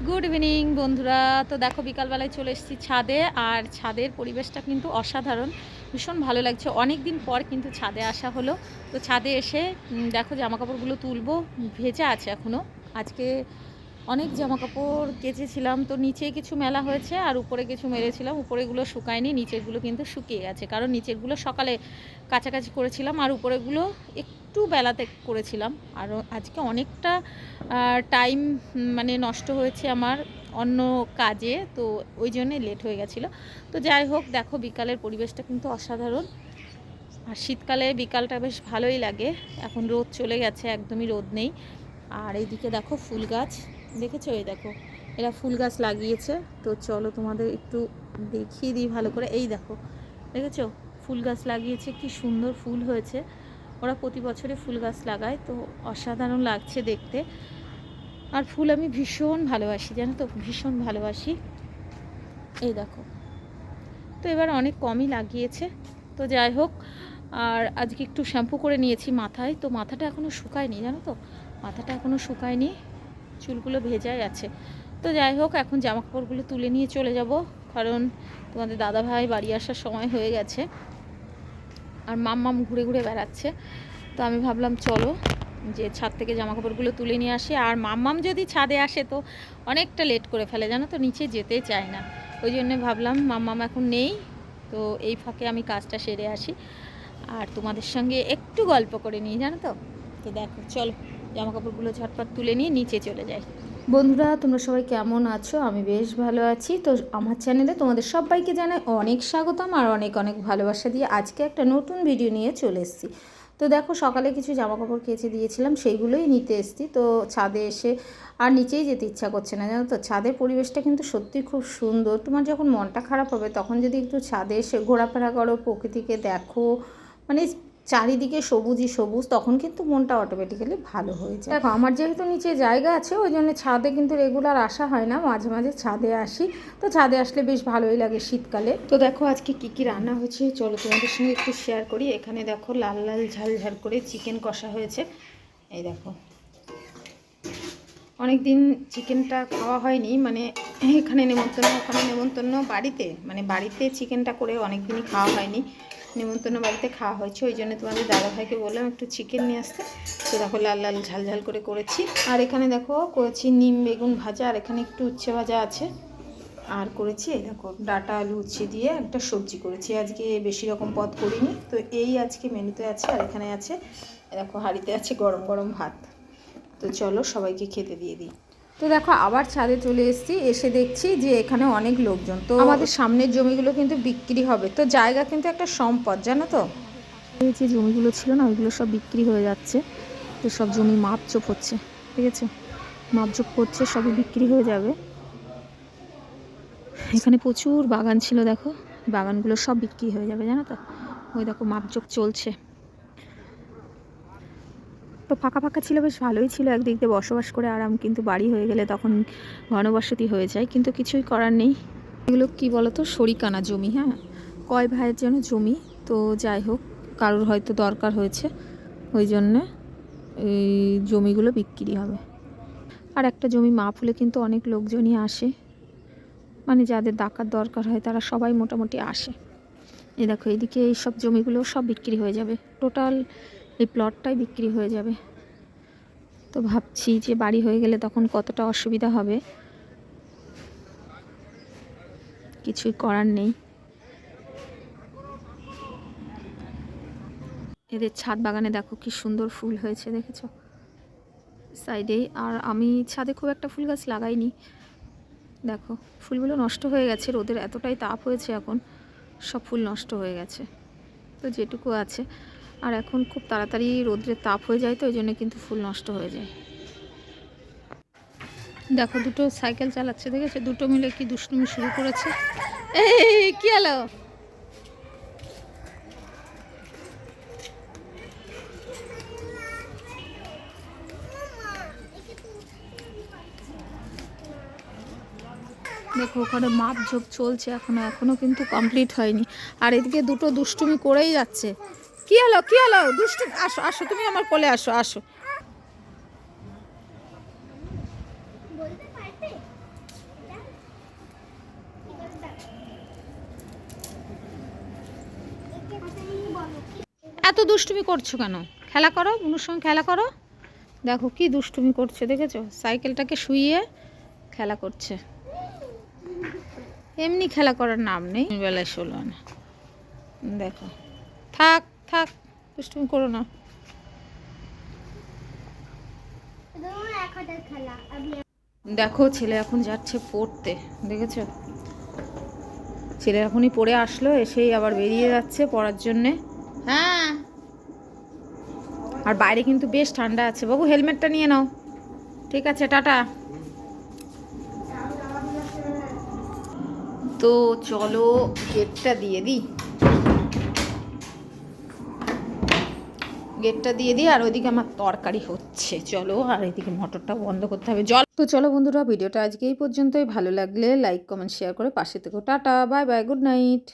Good evening বন্ধুরা। তো দেখো বিকালবেলায় চলে এসেছি ছাদে, আর ছাদের পরিবেশটা কিন্তু অসাধারণ, ভীষণ ভালো লাগছে। অনেক দিন পর কিন্তু ছাদে আসা হলো। তো ছাদে এসে দেখো জামাকাপড়গুলো তুলবো, ভেজা আছে এখনও। আজকে অনেক জামাকাপড় কেচেছিলাম, তো নিচে কিছু মেলা হয়েছে আর উপরে কিছু মেরেছিলাম। উপরেগুলো শুকায়নি, নিচেরগুলো কিন্তু শুকিয়ে গেছে, কারণ নিচেরগুলো সকালে কাছাকাছি করেছিলাম আর উপরেগুলো একটু বেলাতে করেছিলাম। আর আজকে অনেকটা টাইম মানে নষ্ট হয়েছে আমার অন্য কাজে, তো ওই জন্যে লেট হয়ে গেছিলো। তো যাই হোক, দেখো বিকালের পরিবেশটা কিন্তু অসাধারণ। আর শীতকালে বিকালটা বেশ ভালোই লাগে। এখন রোদ চলে গেছে, একদমই রোদ নেই। আর এইদিকে দেখো ফুল গাছ, দেখেছো? এই দেখো এরা ফুল গাছ লাগিয়েছে। তো চলো তোমাদের একটু দেখিয়ে দিই ভালো করে। এই দেখো, দেখেছো? ফুল গাছ লাগিয়েছে, কি সুন্দর ফুল হয়েছে। ওরা প্রতি বছরে ফুল গাছ লাগায়, তো অসাধারণ লাগছে দেখতে। আর ফুল আমি ভীষণ ভালোবাসি, জানো তো, ভীষণ ভালোবাসি। এই দেখো, তো এবার অনেক কমই লাগিয়েছে। তো যাই হোক, আর আজকে একটু শ্যাম্পু করে নিয়েছি মাথায়, তো মাথাটা এখনও শুকায়নি, জানো তো, মাথাটা এখনও শুকায়নি, চুলগুলো ভেজাই আছে। তো যাই হোক, এখন জামাকাপড়গুলো তুলে নিয়ে চলে যাব, কারণ তোমাদের দাদাভাই বাড়ি আসার সময় হয়ে গেছে। আর মাম্মাম ঘুরে ঘুরে বেড়াচ্ছে। তো আমি ভাবলাম চলো যে ছাদ থেকে জামাকাপড়গুলো তুলে নিয়ে আসি। আর মাম্মাম যদি ছাদে আসে তো অনেকটা লেট করে ফেলে, জানো তো, নিচে যেতে চায় না। ওই জন্য ভাবলাম মাম্মাম এখন নেই, তো এই ফাঁকে আমি কাজটা সেরে আসি আর তোমাদের সঙ্গে একটু গল্প করে নিই, জানো তো। তো দেখো চলো, জামাকাপড়গুলো ঝটপট তুলে নিয়ে নিচে চলে যাই। বন্ধুরা, তোমরা সবাই কেমন আছো? আমি বেশ ভালো আছি। তো আমার চ্যানেলে তোমাদের সবাইকে জানাই অনেক স্বাগতম আর অনেক অনেক ভালোবাসা দিয়ে আজকে একটা নতুন ভিডিও নিয়ে চলে এসেছি। তো দেখো, সকালে কিছু জামাকাপড় কেচে দিয়েছিলাম, সেইগুলোই নিতে এসেছি। তো ছাদে এসে আর নিচেই যেতে ইচ্ছা করছে না, জানো তো। ছাদের পরিবেশটা কিন্তু সত্যি খুব সুন্দর। তোমার যখন মনটা খারাপ হবে তখন যদি একটু ছাদে এসে ঘোরাফেরা করো, প্রকৃতিকে দেখো, মানে চারিদিকে সবুজই সবুজ, তখন কিন্তু মনটা অটোমেটিক্যালি ভালো হয়ে যায়। দেখো, আমার যেহেতু নিচে জায়গা আছে ওই জন্য ছাদে কিন্তু রেগুলার আসা হয় না, মাঝে মাঝে ছাদে আসি। তো ছাদে আসলে বেশ ভালোই লাগে শীতকালে। তো দেখো আজকে কি কি রান্না হয়েছে চলো তোমাদের সঙ্গে একটু শেয়ার করি। এখানে দেখো লাল লাল ঝাল ঝাল করে চিকেন কষা হয়েছে। এই দেখো, অনেক দিন চিকেনটা খাওয়া হয়নি, মানে এখানে নেমন্তন্ন ওখানে নেমন্তন্ন, বাড়িতে মানে বাড়িতে চিকেনটা করে অনেক দিনই খাওয়া হয়নি। নেমন্তন্ন বাড়িতে খাওয়া হয়েছে, ওই জন্য তোমাদের দাদাভাইকে বললাম একটু চিকেন নিয়ে আসতে। তো দেখো লাল লাল ঝাল ঝাল করে করেছি। আর এখানে দেখো করেছি নিম বেগুন ভাজা, আর এখানে একটু উচ্ছে ভাজা আছে। আর করেছি এই দেখো ডাঁটা আলু উচ্ছে দিয়ে একটা সবজি করেছি। আজকে বেশি রকম পদ করিনি, তো এই আজকে মেনুতে আছে। আর এখানে আছে দেখো হাঁড়িতে আছে গরম গরম ভাত। তো চলো সবাইকে খেতে দিয়ে দিই। তো দেখো আবার ছাদে চলে এসেছি, এসে দেখছি যে এখানে অনেক লোকজন। তো আমাদের সামনের জমিগুলো কিন্তু বিক্রি হবে, তো জায়গা কিন্তু একটা সম্পদ, জানো তো। এই যে জমিগুলো ছিল না, ওইগুলো সব বিক্রি হয়ে যাচ্ছে। তো সব জমি মাপজোপ হচ্ছে, ঠিক আছে, মাপজোপ করছে, সবই বিক্রি হয়ে যাবে। এখানে প্রচুর বাগান ছিল, দেখো বাগানগুলো সব বিক্রি হয়ে যাবে, জানো তো। ওই দেখো মাপজোপ চলছে। তো ফাঁকা ফাঁকা ছিল, বেশ ভালোই ছিল একদিক দিয়ে বসবাস করে আরাম, কিন্তু বাড়ি হয়ে গেলে তখন ঘনবসতি হয়ে যায়, কিন্তু কিছুই করার নেই। এগুলো কি বলতো, শরিকানা জমি, হ্যাঁ, কয় ভাইয়ের যেন জমি। তো যাই হোক, কারোর হয়তো দরকার হয়েছে, ওই জন্যে এই জমিগুলো বিক্রি হবে। আর একটা জমি মাপ হলে কিন্তু অনেক লোকজনই আসে, মানে যাদের ডাকার দরকার হয় তারা সবাই মোটামুটি আসে। এই দেখো এইদিকে এইসব জমিগুলো সব বিক্রি হয়ে যাবে, টোটাল এই প্লটটাই বিক্রি হয়ে যাবে। তো ভাবছি যে বাড়ি হয়ে গেলে তখন কতটা অসুবিধা হবে, কিছুই করার নেই। এদের ছাদ বাগানে দেখো কি সুন্দর ফুল হয়েছে, দেখেছো সাইডেই। আর আমি ছাদে খুব একটা ফুল গাছ লাগাইনি, দেখো ফুলগুলো নষ্ট হয়ে গেছে, রোদের এতটাই তাপ হয়েছে এখন, সব ফুল নষ্ট হয়ে গেছে। তো যেটুকু আছে, আর এখন খুব তাড়াতাড়ি রোদ্রের তাপ হয়ে যায়, তো ওই জন্য কিন্তু ফুল নষ্ট হয়ে যায়। দেখো দুটো সাইকেল চালাচ্ছে, দেখেছো, দুটো মিলে কি দুষ্টুমি শুরু করেছে। এই কি হলো? দেখো ওখানে মাপঝোপ চলছে এখনো কিন্তু কমপ্লিট হয়নি। আর এদিকে দুটো দুষ্টুমি করেই যাচ্ছে। কি হলো কি হলো? দুষ্টু, আসো আসো, তুমি আমার কোলে আসো আসো। এত দুষ্টুমি করছো কেন? খেলা করো, বুনুর সঙ্গে খেলা করো। দেখো কি দুষ্টুমি করছে, দেখেছো? সাইকেলটাকে শুইয়ে খেলা করছে। এমনি খেলা করার নাম নেই, বেলায় শোলো না। দেখো, থাক থাক, দুষ্টুমি করো না। দেখো ছেলে এখন যাচ্ছে পড়তে, দেখেছো? ছেলে এখনই পড়ে আসলো, এসেই আবার বেরিয়ে যাচ্ছে পড়ার জন্যে। হ্যাঁ, আর বাইরে কিন্তু বেশ ঠান্ডা আছে। বাবু হেলমেটটা নিয়ে নাও। ঠিক আছে, টাটা। তো চলো গেটটা দিয়ে দিই, গেটটা দিয়ে দিই। আর ওইদিকে আমার তরকারি হচ্ছে, চলো। আর এদিকে মোটরটা বন্ধ করতে হবে, জল। তো চলো বন্ধুরা, ভিডিওটা আজকে এই পর্যন্তই। ভালো লাগলে লাইক কমেন্ট শেয়ার করে পাশে থেকো। Tata, bye bye, good night.